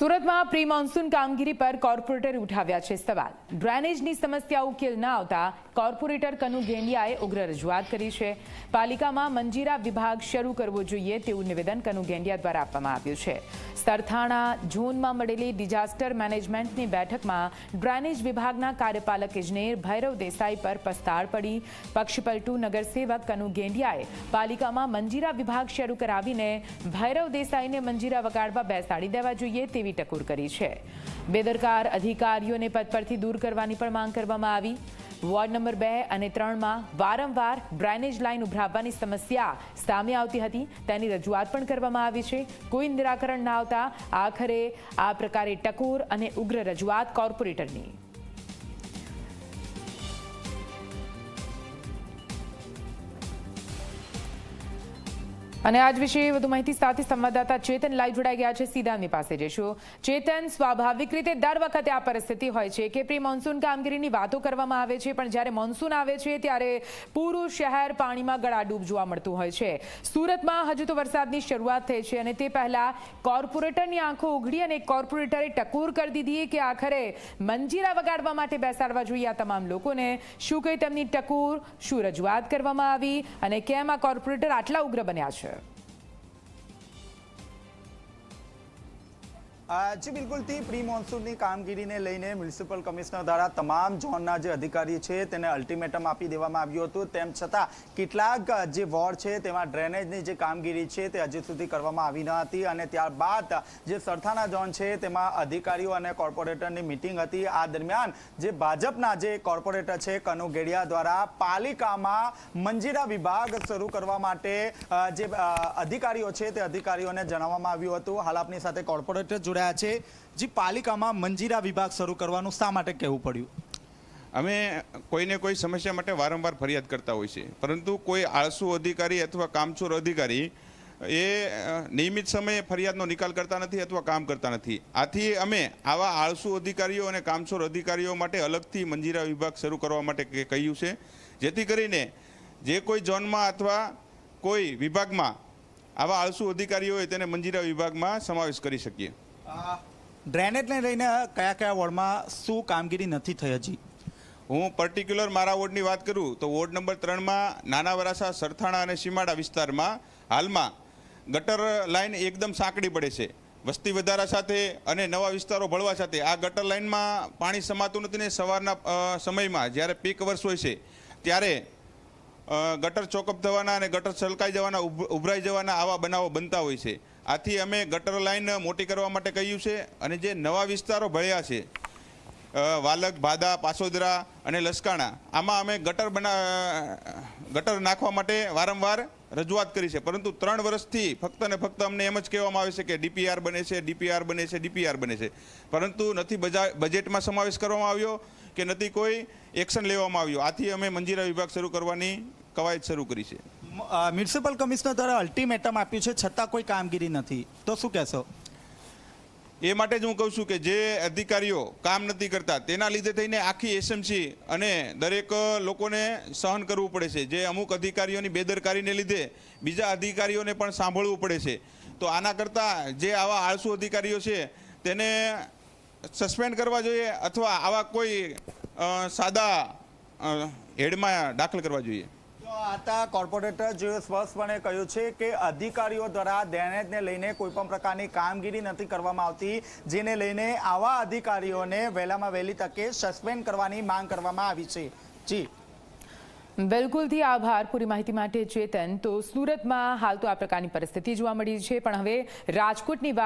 સુરતમાં pre monsoon કામગીરી પર કોર્પોરેટર ઉઠાવ્યા છે સવાલ। ડ્રેનેજની સમસ્યા ઉકેલ ન આવતા કોર્પોરેટર કનુ ગેંડિયાએ ઉગ્ર રજૂઆત કરી છે। પાલિકામાં મંજીરા વિભાગ શરૂ કરવો જોઈએ તેવું નિવેદન કનુ ગેંડિયા દ્વારા આપવામાં આવ્યું છે। સરથાણા ઝોનમાં મળેલી ડિઝાસ્ટર મેનેજમેન્ટની બેઠકમાં ડ્રેનેજ વિભાગના કાર્યપાલક ઇજનેર ભૈરવ દેસાઈ પર પસ્તાળ પડી। પક્ષપલટુ નગરસેવક કનુ ગેંડિયાએ પાલિકામાં મંજીરા વિભાગ શરૂ કરાવીને ભૈરવ દેસાઈને મંજીરા વગાડવા બેસાડી દેવા જોઈએ તેવી ટકોર કરી છે। બેદરકાર અધિકારીઓને પદ પરથી દૂર કરવાની પણ માંગ કરવામાં આવી। વોર્ડ નંબર 2 અને 3માં વારંવાર ડ્રેનેજ લાઇન ઉભરાવવાની સમસ્યા સામે આવતી હતી, તેની રજૂઆત પણ કરવામાં આવી છે। કોઈ નિરાકરણ ન આવતા આખરે આ પ્રકારે ટકોર અને ઉગ્ર રજૂઆત કોર્પોરેટરની। અને આજ વિશે વધુ માહિતી સાથે સંવાદદાતા ચેતન લાઈવ જોડાઈ ગયા છે। સીધા એમની પાસે જઈશું। ચેતન, સ્વાભાવિક રીતે દર વખતે આ પરિસ્થિતિ હોય છે કે પ્રી મોન્સૂન કામગીરીની વાતો કરવામાં આવે છે, પણ જ્યારે મોન્સૂન આવે છે ત્યારે પૂરું શહેર પાણીમાં ગળાડૂબ જોવા મળતું હોય છે। સુરતમાં હજુ તો વરસાદની શરૂઆત થઈ છે અને તે પહેલા કોર્પોરેટરની આંખો ઉઘડી અને કોર્પોરેટરે ટકોર કરી દીધી કે આખરે મંજીરા વગાડવા માટે બેસાડવા જોઈએ આ તમામ લોકોને। શું કઈ તેમની ટકોર, શું રજૂઆત કરવામાં આવી અને કેમ આ કોર્પોરેટર આટલા ઉગ્ર બન્યા છે? જી બિલકુલથી પ્રી મોન્સૂનની કામગીરીને લઈને મ્યુનિસિપલ કમિશનર દ્વારા તમામ ઝોનના જે અધિકારી છે તેને અલ્ટિમેટમ આપી દેવામાં આવ્યું હતું। તેમ છતાં કેટલાક જે વોર્ડ છે તેમાં ડ્રેનેજની જે કામગીરી છે તે હજી સુધી કરવામાં આવી ન હતી અને ત્યારબાદ જે સરથાણા ઝોન છે તેમાં અધિકારીઓ અને કોર્પોરેટરની મિટિંગ હતી। આ દરમિયાન જે ભાજપના જે કોર્પોરેટર છે કનુ ગેંડિયા દ્વારા પાલિકામાં મંજીરા વિભાગ શરૂ કરવા માટે જે અધિકારીઓ છે તે અધિકારીઓને જણાવવામાં આવ્યું હતું। હાલ આપની સાથે કોર્પોરેટર જોડાયા છે। જે પાલિકામાં મંજીરા વિભાગ શરૂ કરવાનું શા માટે કહેવું પડ્યું? અમે કોઈને કોઈ સમસ્યા માટે વારંવાર ફરિયાદ કરતા હોય છે, પરંતુ કોઈ આળસુ અધિકારી અથવા કામચોર અધિકારી એ નિયમિત સમયે ફરિયાદનો નિકાલ કરતા નથી અથવા કામ કરતા નથી। આથી અમે આવા આળસુ અધિકારીઓ અને કામચોર અધિકારીઓ માટે અલગથી મંજીરા વિભાગ શરૂ કરવા માટે કહ્યું છે, જેથી કરીને જે કોઈ ઝોનમાં અથવા કોઈ વિભાગમાં આવા આળસુ અધિકારીઓ હોય તેને મંજીરા વિભાગમાં સમાવેશ કરી શકીએ। ડ્રેનેજને લઈને કયા કયા વોર્ડમાં શું કામગીરી નથી થઈ હજી? હું પર્ટિક્યુલર મારા વોર્ડની વાત કરું તો વોર્ડ નંબર 3માં નાના વરાસા, સરથાણા અને સીમાડા વિસ્તારમાં હાલમાં ગટર લાઇન એકદમ સાંકડી પડે છે। વસ્તી વધારા સાથે અને નવા વિસ્તારો ભળવા સાથે આ ગટર લાઇનમાં પાણી સમાતું નથી ને સવારના સમયમાં જ્યારે પીક વર્ષ હોય છે ત્યારે ગટર ચોકઅપ થવાના અને ગટર છલકાઈ જવાના, ઉભરાઈ જવાના આવા બનાવો બનતા હોય છે। આથી અમે ગટર લાઇન મોટી કરવા માટે કહ્યું છે અને જે નવા વિસ્તારો ભળ્યા છે વાલક, ભાદા, પાસોદરા અને લસકાણા, આમાં અમે ગટર નાખવા માટે વારંવાર રજૂઆત કરી છે, પરંતુ 3 વર્ષથી ફક્ત ને ફક્ત અમને એમ જ કહેવામાં આવે છે કે ડીપીઆર બને છે, ડીપીઆર બને છે, ડીપીઆર બને છે, પરંતુ નથી બજેટમાં સમાવેશ કરવામાં આવ્યો કે નથી કોઈ એક્શન લેવામાં આવ્યું। આથી અમે મંજીરા વિભાગ શરૂ કરવાની કવાયત શરૂ કરી છે। મ્યુનિસિપલ કમિશનર દ્વારા અલ્ટિમેટમ આપ્યું છે છતાં કોઈ કામગીરી નથી, તો શું કહેશો? એ માટે જ હું કહું છું કે જે અધિકારીઓ કામ નથી કરતા તેના લીધે થઈને આખી એસએમસી અને દરેક લોકોને સહન કરવું પડે છે। જે અમુક અધિકારીઓની બેદરકારીને લીધે બીજા અધિકારીઓને પણ સાંભળવું પડે છે। તો આના કરતાં જે આવા આળસુ અધિકારીઓ છે તેને સસ્પેન્ડ કરવા જોઈએ અથવા આવા કોઈ સાદા હેડમાં દાખલ કરવા જોઈએ। આતા કોર્પોરેટર જેઓ સ્પષ્ટપણે કહ્યું છે કે અધિકારીઓ દ્વારા ડ્રેનેજને લઈને કોઈ પણ પ્રકારની કામગીરી નથી કરવામાં આવતી, જેને લઈને આવા અધિકારીઓને વહેલામાં વહેલી તકે સસ્પેન્ડ કરવાની માંગ કરવામાં આવી છે। જી બિલકુલથી આભાર પૂરી માહિતી માટે ચેતન। તો સુરતમાં હાલ તો આ પ્રકારની પરિસ્થિતિ જોવા મળી છે, પણ હવે રાજકોટની વાત